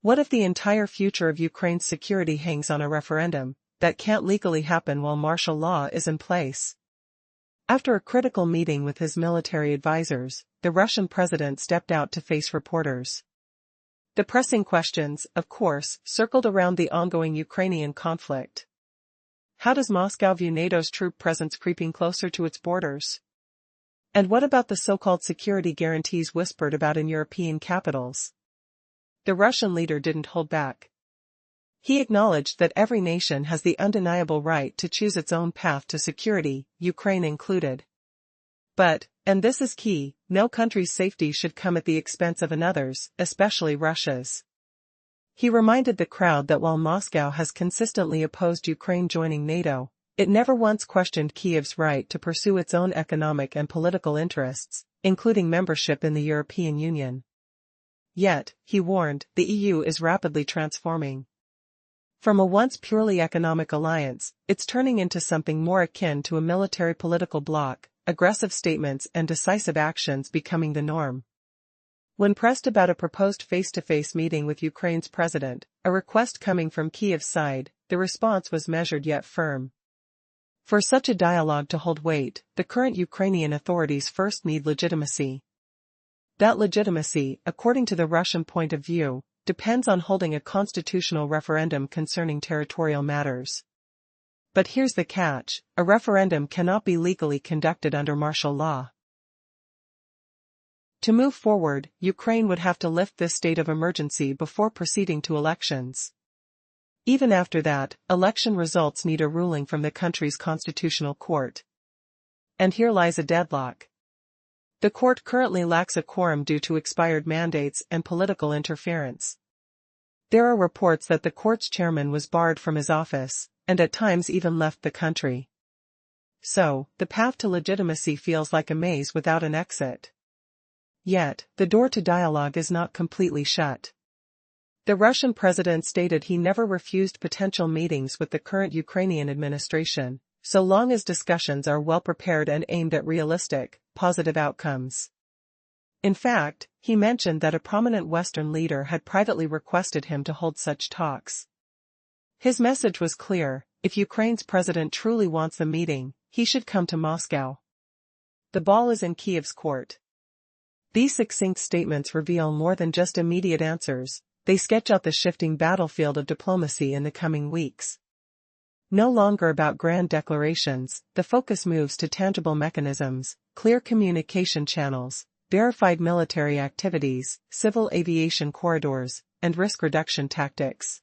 What if the entire future of Ukraine's security hangs on a referendum that can't legally happen while martial law is in place? After a critical meeting with his military advisors, the Russian president stepped out to face reporters. The pressing questions, of course, circled around the ongoing Ukrainian conflict. How does Moscow view NATO's troop presence creeping closer to its borders? And what about the so-called security guarantees whispered about in European capitals? The Russian leader didn't hold back. He acknowledged that every nation has the undeniable right to choose its own path to security, Ukraine included. But, and this is key, no country's safety should come at the expense of another's, especially Russia's. He reminded the crowd that while Moscow has consistently opposed Ukraine joining NATO, it never once questioned Kyiv's right to pursue its own economic and political interests, including membership in the European Union. Yet, he warned, the EU is rapidly transforming. From a once purely economic alliance, it's turning into something more akin to a military-political bloc, aggressive statements and decisive actions becoming the norm. When pressed about a proposed face-to-face meeting with Ukraine's president, a request coming from Kyiv's side, the response was measured yet firm. For such a dialogue to hold weight, the current Ukrainian authorities first need legitimacy. That legitimacy, according to the Russian point of view, depends on holding a constitutional referendum concerning territorial matters. But here's the catch, a referendum cannot be legally conducted under martial law. To move forward, Ukraine would have to lift this state of emergency before proceeding to elections. Even after that, election results need a ruling from the country's constitutional court. And here lies a deadlock. The court currently lacks a quorum due to expired mandates and political interference. There are reports that the court's chairman was barred from his office, and at times even left the country. So, the path to legitimacy feels like a maze without an exit. Yet, the door to dialogue is not completely shut. The Russian president stated he never refused potential meetings with the current Ukrainian administration, so long as discussions are well prepared and aimed at realistic, positive outcomes. In fact, he mentioned that a prominent Western leader had privately requested him to hold such talks. His message was clear: if Ukraine's president truly wants a meeting, he should come to Moscow. The ball is in Kyiv's court. These succinct statements reveal more than just immediate answers, they sketch out the shifting battlefield of diplomacy in the coming weeks. No longer about grand declarations, the focus moves to tangible mechanisms, clear communication channels, verified military activities, civil aviation corridors, and risk reduction tactics.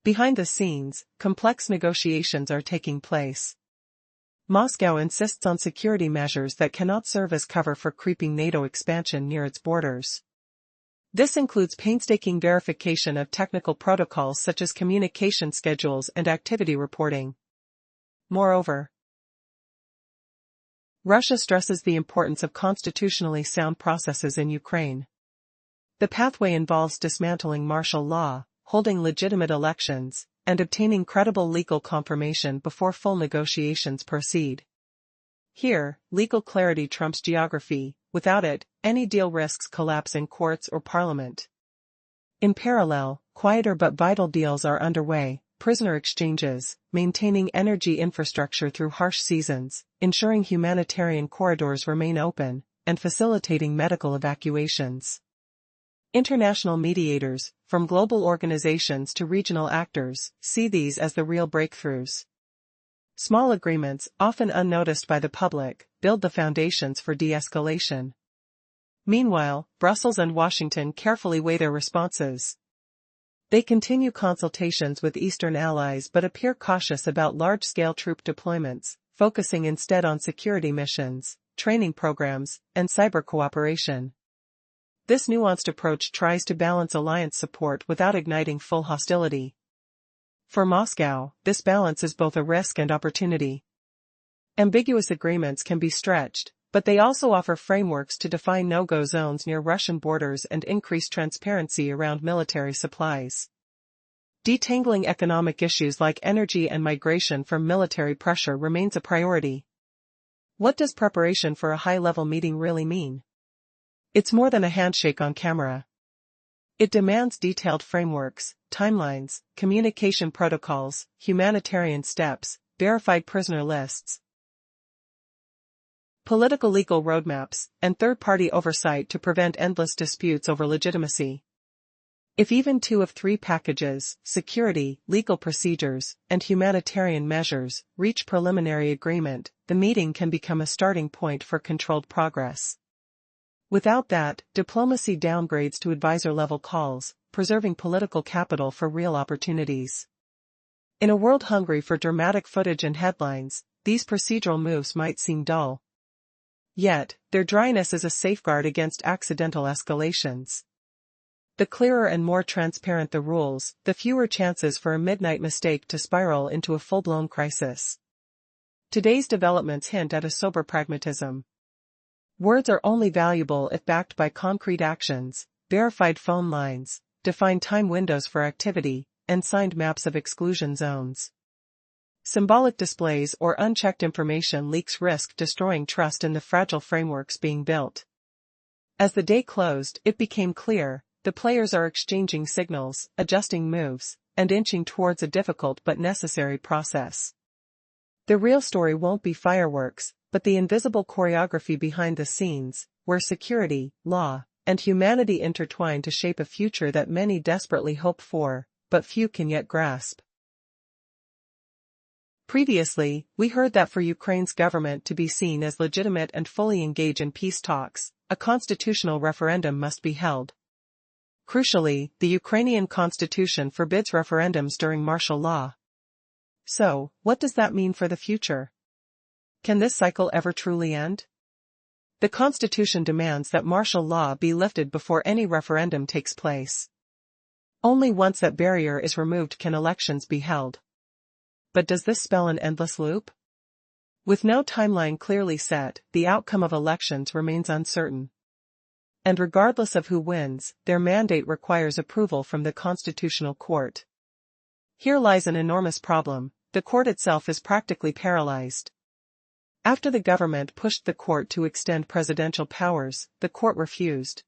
Behind the scenes, complex negotiations are taking place. Moscow insists on security measures that cannot serve as cover for creeping NATO expansion near its borders. This includes painstaking verification of technical protocols such as communication schedules and activity reporting. Moreover, Russia stresses the importance of constitutionally sound processes in Ukraine. The pathway involves dismantling martial law, holding legitimate elections, and obtaining credible legal confirmation before full negotiations proceed. Here, legal clarity trumps geography. Without it, any deal risks collapse in courts or parliament. In parallel, quieter but vital deals are underway: prisoner exchanges, maintaining energy infrastructure through harsh seasons, ensuring humanitarian corridors remain open, and facilitating medical evacuations. International mediators, from global organizations to regional actors, see these as the real breakthroughs. Small agreements, often unnoticed by the public, build the foundations for de-escalation. Meanwhile, Brussels and Washington carefully weigh their responses. They continue consultations with Eastern allies but appear cautious about large-scale troop deployments, focusing instead on security missions, training programs, and cyber cooperation. This nuanced approach tries to balance alliance support without igniting full hostility. For Moscow, this balance is both a risk and opportunity. Ambiguous agreements can be stretched, but they also offer frameworks to define no-go zones near Russian borders and increase transparency around military supplies. Detangling economic issues like energy and migration from military pressure remains a priority. What does preparation for a high-level meeting really mean? It's more than a handshake on camera. It demands detailed frameworks, timelines, communication protocols, humanitarian steps, verified prisoner lists, political legal roadmaps, and third-party oversight to prevent endless disputes over legitimacy. If even 2 of 3 packages, security, legal procedures, and humanitarian measures, reach preliminary agreement, the meeting can become a starting point for controlled progress. Without that, diplomacy downgrades to advisor-level calls, preserving political capital for real opportunities. In a world hungry for dramatic footage and headlines, these procedural moves might seem dull. Yet, their dryness is a safeguard against accidental escalations. The clearer and more transparent the rules, the fewer chances for a midnight mistake to spiral into a full-blown crisis. Today's developments hint at a sober pragmatism. Words are only valuable if backed by concrete actions, verified phone lines, defined time windows for activity, and signed maps of exclusion zones. Symbolic displays or unchecked information leaks risk destroying trust in the fragile frameworks being built. As the day closed, it became clear, the players are exchanging signals, adjusting moves, and inching towards a difficult but necessary process. The real story won't be fireworks, but the invisible choreography behind the scenes, where security, law, and humanity intertwine to shape a future that many desperately hope for, but few can yet grasp. Previously, we heard that for Ukraine's government to be seen as legitimate and fully engage in peace talks, a constitutional referendum must be held. Crucially, the Ukrainian constitution forbids referendums during martial law. So, what does that mean for the future? Can this cycle ever truly end? The constitution demands that martial law be lifted before any referendum takes place. Only once that barrier is removed can elections be held. But does this spell an endless loop? With no timeline clearly set, the outcome of elections remains uncertain. And regardless of who wins, their mandate requires approval from the Constitutional Court. Here lies an enormous problem: the court itself is practically paralyzed. After the government pushed the court to extend presidential powers, the court refused.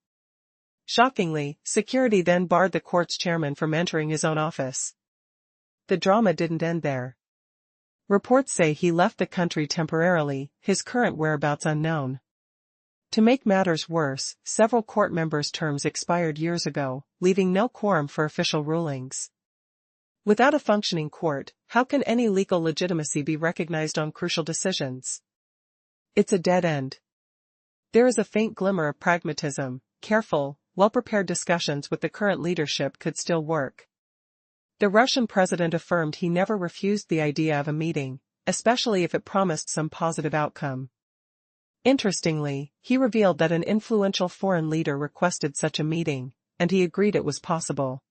Shockingly, security then barred the court's chairman from entering his own office. The drama didn't end there. Reports say he left the country temporarily, his current whereabouts unknown. To make matters worse, several court members' terms expired years ago, leaving no quorum for official rulings. Without a functioning court, how can any legal legitimacy be recognized on crucial decisions? It's a dead end. There is a faint glimmer of pragmatism: careful, well-prepared discussions with the current leadership could still work. The Russian president affirmed he never refused the idea of a meeting, especially if it promised some positive outcome. Interestingly, he revealed that an influential foreign leader requested such a meeting, and he agreed it was possible.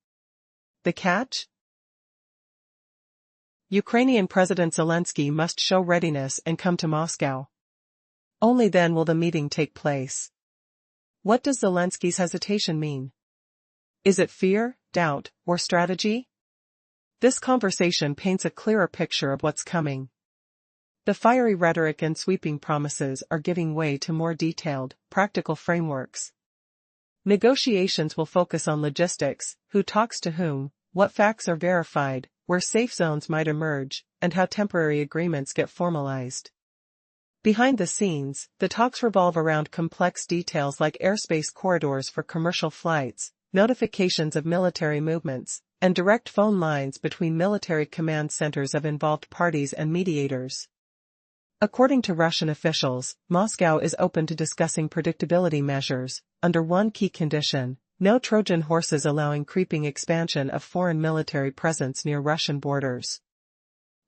The catch? Ukrainian President Zelensky must show readiness and come to Moscow. Only then will the meeting take place. What does Zelensky's hesitation mean? Is it fear, doubt, or strategy? This conversation paints a clearer picture of what's coming. The fiery rhetoric and sweeping promises are giving way to more detailed, practical frameworks. Negotiations will focus on logistics: who talks to whom, what facts are verified, where safe zones might emerge, and how temporary agreements get formalized. Behind the scenes, the talks revolve around complex details like airspace corridors for commercial flights, notifications of military movements, and direct phone lines between military command centers of involved parties and mediators. According to Russian officials, Moscow is open to discussing predictability measures, under one key condition: no Trojan horses allowing creeping expansion of foreign military presence near Russian borders.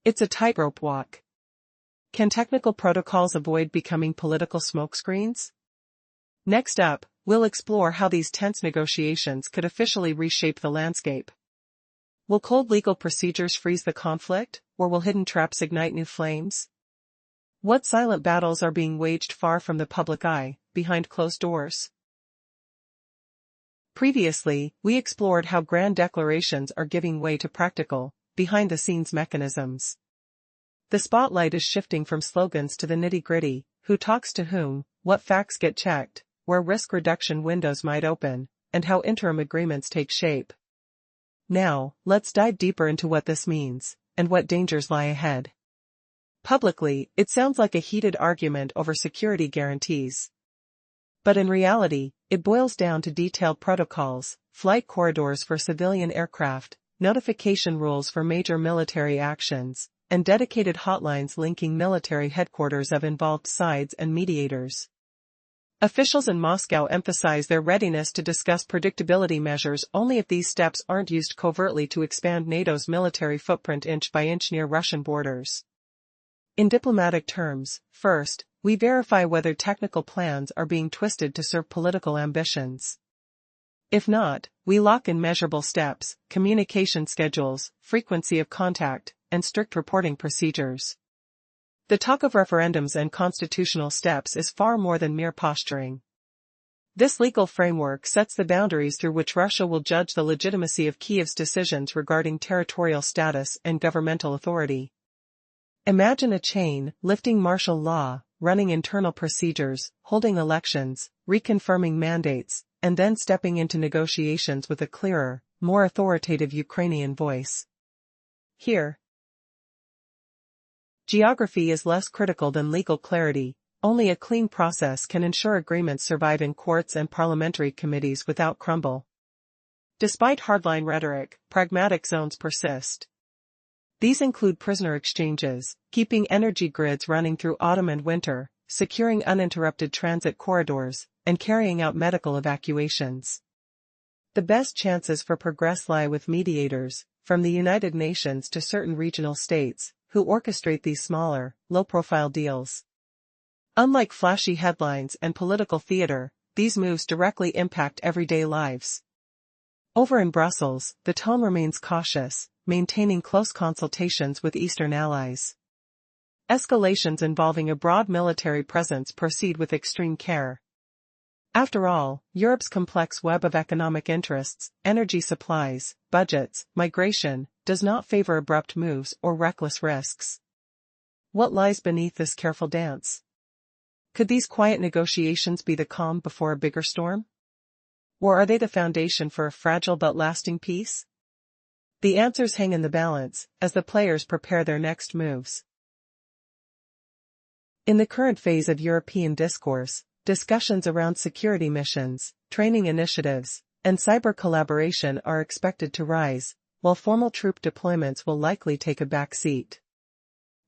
It's a tightrope walk. Can technical protocols avoid becoming political smokescreens? Next up, we'll explore how these tense negotiations could officially reshape the landscape. Will cold legal procedures freeze the conflict, or will hidden traps ignite new flames? What silent battles are being waged far from the public eye, behind closed doors? Previously, we explored how grand declarations are giving way to practical, behind-the-scenes mechanisms. The spotlight is shifting from slogans to the nitty-gritty: who talks to whom, what facts get checked, where risk reduction windows might open, and how interim agreements take shape. Now, let's dive deeper into what this means, and what dangers lie ahead. Publicly, it sounds like a heated argument over security guarantees. But in reality, it boils down to detailed protocols, flight corridors for civilian aircraft, notification rules for major military actions, and dedicated hotlines linking military headquarters of involved sides and mediators. Officials in Moscow emphasize their readiness to discuss predictability measures only if these steps aren't used covertly to expand NATO's military footprint inch by inch near Russian borders. In diplomatic terms, first, we verify whether technical plans are being twisted to serve political ambitions. If not, we lock in measurable steps, communication schedules, frequency of contact, and strict reporting procedures. The talk of referendums and constitutional steps is far more than mere posturing. This legal framework sets the boundaries through which Russia will judge the legitimacy of Kyiv's decisions regarding territorial status and governmental authority. Imagine a chain, lifting martial law, running internal procedures, holding elections, reconfirming mandates, and then stepping into negotiations with a clearer, more authoritative Ukrainian voice. Here, geography is less critical than legal clarity. Only a clean process can ensure agreements survive in courts and parliamentary committees without crumble. Despite hardline rhetoric, pragmatic zones persist. These include prisoner exchanges, keeping energy grids running through autumn and winter, securing uninterrupted transit corridors, and carrying out medical evacuations. The best chances for progress lie with mediators, from the United Nations to certain regional states, who orchestrate these smaller, low-profile deals. Unlike flashy headlines and political theater, these moves directly impact everyday lives. Over in Brussels, the tone remains cautious, maintaining close consultations with Eastern allies. Escalations involving a broad military presence proceed with extreme care. After all, Europe's complex web of economic interests, energy supplies, budgets, migration, does not favor abrupt moves or reckless risks. What lies beneath this careful dance? Could these quiet negotiations be the calm before a bigger storm? Or are they the foundation for a fragile but lasting peace? The answers hang in the balance, as the players prepare their next moves. In the current phase of European discourse, discussions around security missions, training initiatives, and cyber collaboration are expected to rise, while formal troop deployments will likely take a back seat.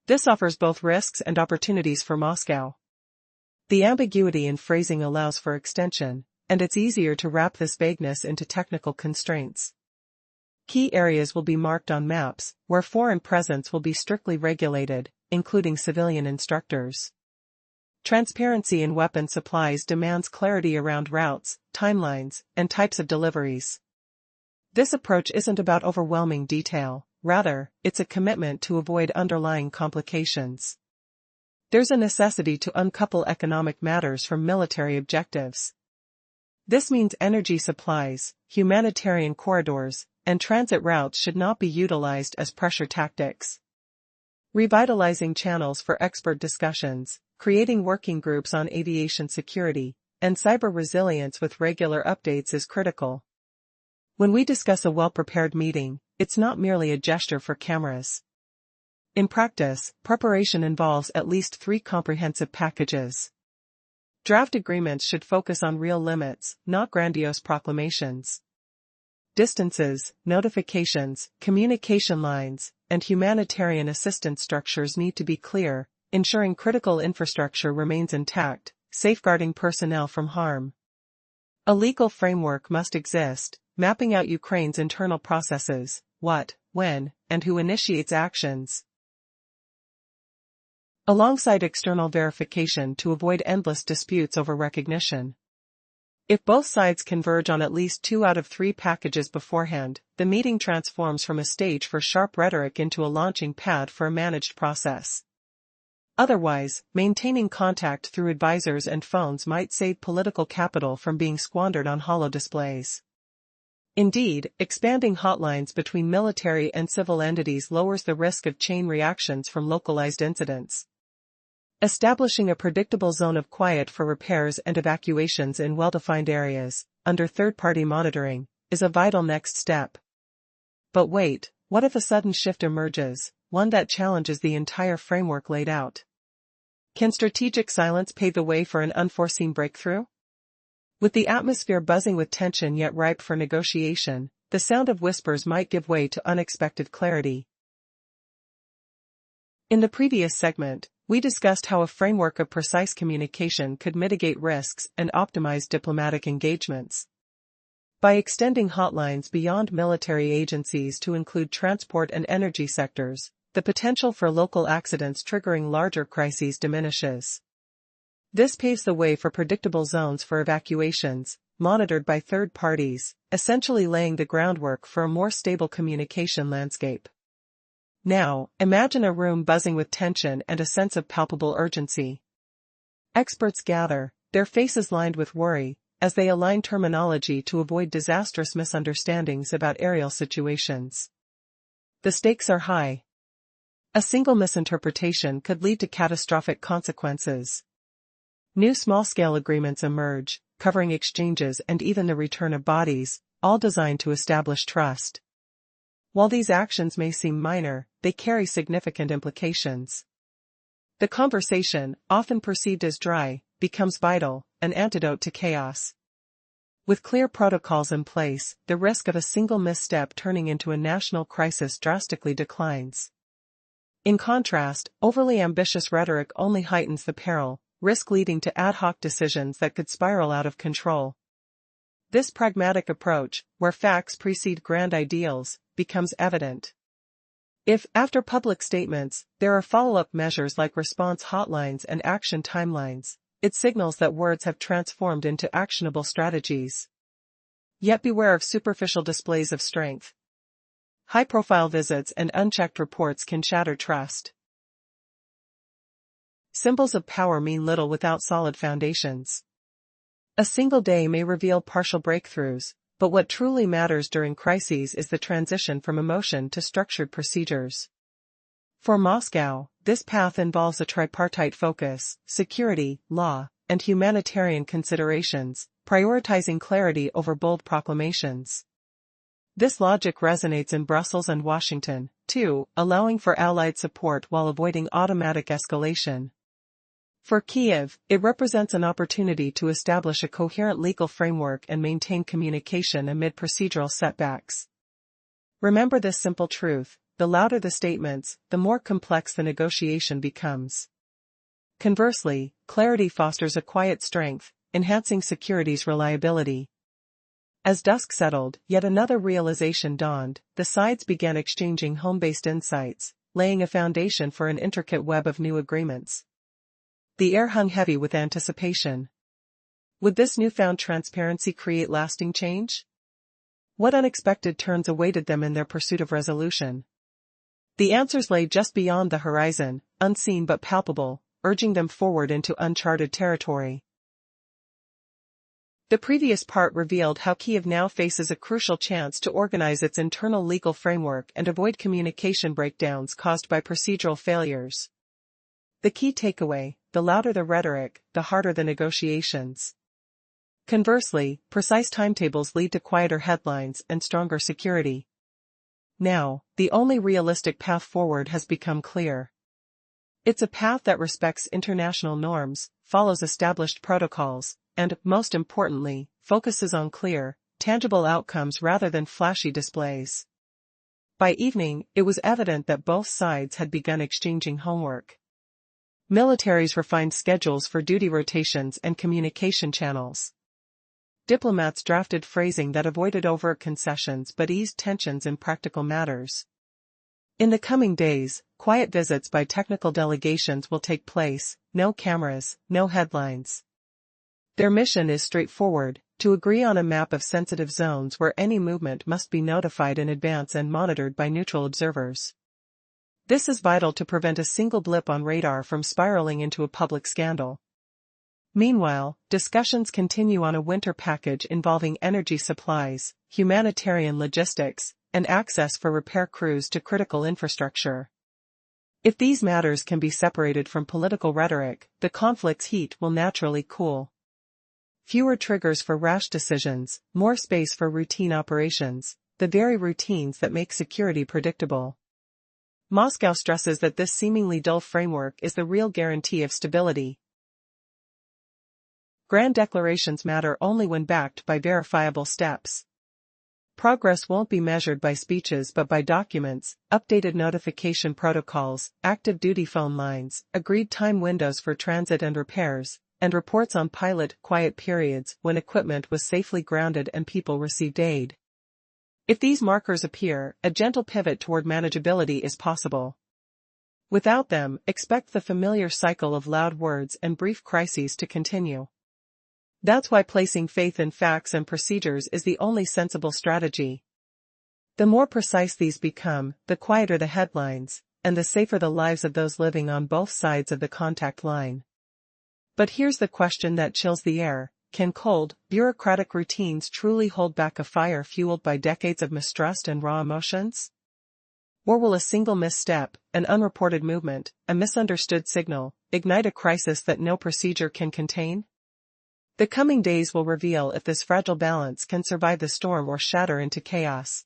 This offers both risks and opportunities for Moscow. The ambiguity in phrasing allows for extension, and it's easier to wrap this vagueness into technical constraints. Key areas will be marked on maps, where foreign presence will be strictly regulated, including civilian instructors. Transparency in weapon supplies demands clarity around routes, timelines, and types of deliveries. This approach isn't about overwhelming detail, rather, it's a commitment to avoid underlying complications. There's a necessity to uncouple economic matters from military objectives. This means energy supplies, humanitarian corridors, and transit routes should not be utilized as pressure tactics. Revitalizing channels for expert discussions, creating working groups on aviation security, and cyber resilience with regular updates is critical. When we discuss a well-prepared meeting, it's not merely a gesture for cameras. In practice, preparation involves at least 3 comprehensive packages. Draft agreements should focus on real limits, not grandiose proclamations. Distances, notifications, communication lines, and humanitarian assistance structures need to be clear, ensuring critical infrastructure remains intact, safeguarding personnel from harm. A legal framework must exist, mapping out Ukraine's internal processes, what, when, and who initiates actions, alongside external verification to avoid endless disputes over recognition. If both sides converge on at least 2 out of 3 packages beforehand, the meeting transforms from a stage for sharp rhetoric into a launching pad for a managed process. Otherwise, maintaining contact through advisors and phones might save political capital from being squandered on hollow displays. Indeed, expanding hotlines between military and civil entities lowers the risk of chain reactions from localized incidents. Establishing a predictable zone of quiet for repairs and evacuations in well-defined areas, under third-party monitoring, is a vital next step. But wait, what if a sudden shift emerges, one that challenges the entire framework laid out? Can strategic silence pave the way for an unforeseen breakthrough? With the atmosphere buzzing with tension yet ripe for negotiation, the sound of whispers might give way to unexpected clarity. In the previous segment, we discussed how a framework of precise communication could mitigate risks and optimize diplomatic engagements. By extending hotlines beyond military agencies to include transport and energy sectors, the potential for local accidents triggering larger crises diminishes. This paves the way for predictable zones for evacuations, monitored by third parties, essentially laying the groundwork for a more stable communication landscape. Now, imagine a room buzzing with tension and a sense of palpable urgency. Experts gather, their faces lined with worry, as they align terminology to avoid disastrous misunderstandings about aerial situations. The stakes are high. A single misinterpretation could lead to catastrophic consequences. New small-scale agreements emerge, covering exchanges and even the return of bodies, all designed to establish trust. While these actions may seem minor, they carry significant implications. The conversation, often perceived as dry, becomes vital, an antidote to chaos. With clear protocols in place, the risk of a single misstep turning into a national crisis drastically declines. In contrast, overly ambitious rhetoric only heightens the peril, risk leading to ad hoc decisions that could spiral out of control. This pragmatic approach, where facts precede grand ideals, becomes evident. If, after public statements, there are follow-up measures like response hotlines and action timelines, it signals that words have transformed into actionable strategies. Yet beware of superficial displays of strength. High-profile visits and unchecked reports can shatter trust. Symbols of power mean little without solid foundations. A single day may reveal partial breakthroughs, but what truly matters during crises is the transition from emotion to structured procedures. For Moscow, this path involves a tripartite focus: security, law, and humanitarian considerations, prioritizing clarity over bold proclamations. This logic resonates in Brussels and Washington, too, allowing for allied support while avoiding automatic escalation. For Kiev, it represents an opportunity to establish a coherent legal framework and maintain communication amid procedural setbacks. Remember this simple truth: the louder the statements, the more complex the negotiation becomes. Conversely, clarity fosters a quiet strength, enhancing security's reliability. As dusk settled, yet another realization dawned: the sides began exchanging home-based insights, laying a foundation for an intricate web of new agreements. The air hung heavy with anticipation. Would this newfound transparency create lasting change? What unexpected turns awaited them in their pursuit of resolution? The answers lay just beyond the horizon, unseen but palpable, urging them forward into uncharted territory. The previous part revealed how Kiev now faces a crucial chance to organize its internal legal framework and avoid communication breakdowns caused by procedural failures. The key takeaway: the louder the rhetoric, the harder the negotiations. Conversely, precise timetables lead to quieter headlines and stronger security. Now, the only realistic path forward has become clear. It's a path that respects international norms, follows established protocols, and, most importantly, focuses on clear, tangible outcomes rather than flashy displays. By evening, it was evident that both sides had begun exchanging homework. Militaries refined schedules for duty rotations and communication channels. Diplomats drafted phrasing that avoided overt concessions but eased tensions in practical matters. In the coming days, quiet visits by technical delegations will take place: no cameras, no headlines. Their mission is straightforward: to agree on a map of sensitive zones where any movement must be notified in advance and monitored by neutral observers. This is vital to prevent a single blip on radar from spiraling into a public scandal. Meanwhile, discussions continue on a winter package involving energy supplies, humanitarian logistics, and access for repair crews to critical infrastructure. If these matters can be separated from political rhetoric, the conflict's heat will naturally cool. Fewer triggers for rash decisions, more space for routine operations, the very routines that make security predictable. Moscow stresses that this seemingly dull framework is the real guarantee of stability. Grand declarations matter only when backed by verifiable steps. Progress won't be measured by speeches but by documents, updated notification protocols, active duty phone lines, agreed time windows for transit and repairs, and reports on pilot quiet periods when equipment was safely grounded and people received aid. If these markers appear, a gentle pivot toward manageability is possible. Without them, expect the familiar cycle of loud words and brief crises to continue. That's why placing faith in facts and procedures is the only sensible strategy. The more precise these become, the quieter the headlines, and the safer the lives of those living on both sides of the contact line. But here's the question that chills the air: can cold, bureaucratic routines truly hold back a fire fueled by decades of mistrust and raw emotions? Or will a single misstep, an unreported movement, a misunderstood signal, ignite a crisis that no procedure can contain? The coming days will reveal if this fragile balance can survive the storm or shatter into chaos.